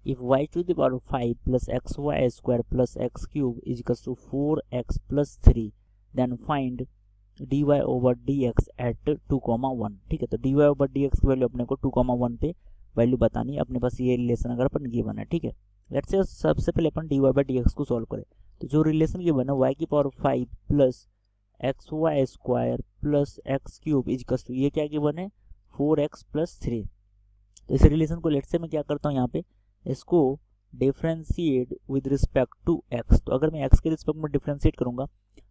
If y to the power 5 plus x y square plus x cube is equals to 4x plus 3 then find dy over dx at 2,1। ठीक है, तो dy over dx की value अपने को 2,1 पे value बतानी है। अपने पास ये रिलेशन अगर अपन गिवन है, ठीक है। लेट्स से सबसे पहले अपन dy बाई dx को सॉल्व करें। तो जो रिलेशन गिवन है y की power 5 plus x y square plus x cube is equals to, ये क्या गिवन है 4x प्लस 3। तो इस रिलेशन को लेट्स से मैं क्या करता हूँ यहाँ पे, इसको differentiate with respect to x। तो अगर मैं x के रिस्पेक्ट में डिफ्रेंशिएट करूंगा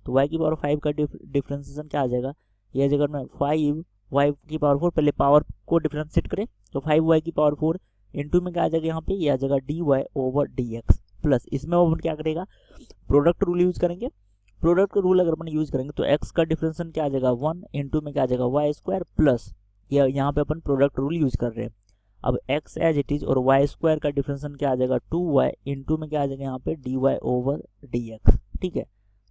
तो y की पावर 5 का डिफ्रेंशिएशन क्या आ जाएगा, ये जगह मैं 5 y की पावर 4, पहले पावर को डिफ्रेंशिएट करें तो 5y की पावर 4 इंटू में क्या आ जाएगा यहाँ पे, ये आ जाएगा dy ओवर dx प्लस, इसमें अपन क्या करेगा प्रोडक्ट रूल यूज करेंगे। प्रोडक्ट रूल अगर अपन यूज करेंगे तो x का डिफरेंशिएशन क्या आ जाएगा 1 इंटू में क्या आ जाएगा y स्क्वायर प्लस, ये यहाँ पे अपन प्रोडक्ट रूल यूज कर रहे हैं। अब x एज इट इज और y स्क्वायर का डिफरेंशिएशन क्या आ जाएगा 2y इंटू में क्या आ जाएगा यहाँ पे dy ओवर dx। ठीक है,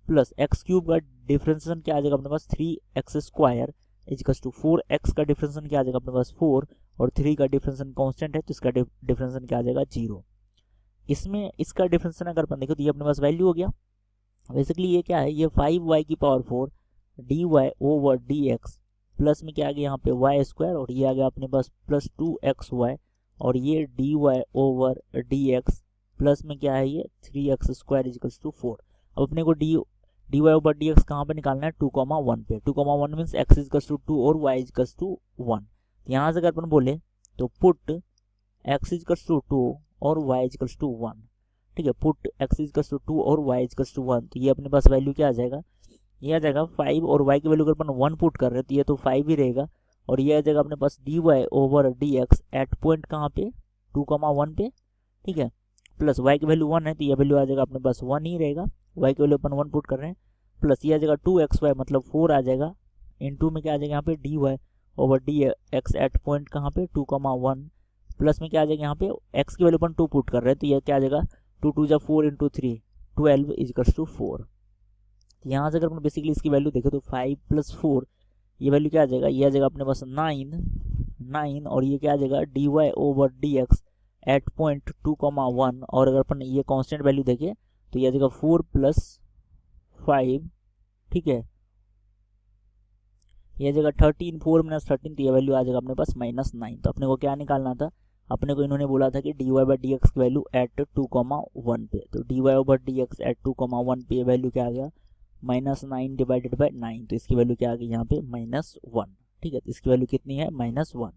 प्लस x क्यूब का डिफरेंशिएशन क्या आ जाएगा अपने पास 3x square equals to 4x का डिफरेंशिएशन क्या आ जाएगा अपने पास 4 और 3 का डिफरेंशिएशन कांस्टेंट है तो इसका डिफरेंशिएशन क्या आ जाएगा 0। इसमें इसका डिफरेंशिएशन अगर अपन देखो तो ये अपने पास वैल्यू हो गया। बेसिकली ये क्या है, ये 5y की power 4 dy over dx plus में क्या आ गया यहाँ पे y स्क्वायर और ये आ गया अपने पास प्लस 2xy और ये dy ओवर dx प्लस में क्या है ये 3x स्क्वायर इक्वल्स टू 4। अब अपने को dy ओवर dx कहाँ पे निकालना है 2,1 पे। 2,1 मीन्स x इक्वल्स टू 2 और y इक्वल्स टू 1। यहाँ से अगर अपन बोले तो पुट x इक्वल्स टू 2 और y इक्वल्स टू 1। ठीक है, पुट x इक्वल्स टू 2 और y इक्वल्स टू 1, तो ये अपने पास वैल्यू क्या आ जाएगा, ये आ जाएगा 5 और y की वैल्यू अगर अपन 1 पुट कर रहे हैं तो ये तो 5 ही रहेगा और ये आ जाएगा अपने पास dy over dx at point कहाँ पे 2,1 पे। ठीक है, प्लस y की वैल्यू 1 है तो ये वैल्यू आ जाएगा अपने पास 1 ही रहेगा, y की वैल्यू अपन 1 पुट कर रहे हैं प्लस ये आ जाएगा 2xy मतलब 4 आ जाएगा इंटू में क्या आ जाएगा यहाँ पे dy over dx at point कहाँ पे 2,1 प्लस में क्या आ जाएगा यहाँ पे x की वैल्यू अपन 2 पुट कर रहे हैं तो ये क्या आ जाएगा 2 2 जा 4 इंटू 3 12 इक्वल्स टू 4। यहाँ से अगर अपन बेसिकली इसकी वैल्यू देखें तो 5 प्लस 4 ये वैल्यू क्या आ जाएगा, ये आ जाएगा अपने पास 9 और ये क्या आ जाएगा dy over dx at point 2,1 और अगर अपन ये कांस्टेंट वैल्यू देखें तो ये आ जाएगा 4 प्लस 5। ठीक है, ये आ जाएगा 13 4 माइनस 13 तो ये वैल्यू आ जाएगा अपने पास -9। तो अपने को क्या निकालना था, अपने को इन्होंने बोला था कि dy बाई dx की वैल्यू एट 2,1 पे, तो dy ओवर dx एट 2,1 पे वैल्यू क्या आ गया -9 डिवाइडेड बाई 9, तो इसकी वैल्यू क्या आ गई यहाँ पे -1। ठीक है, तो इसकी वैल्यू कितनी है -1।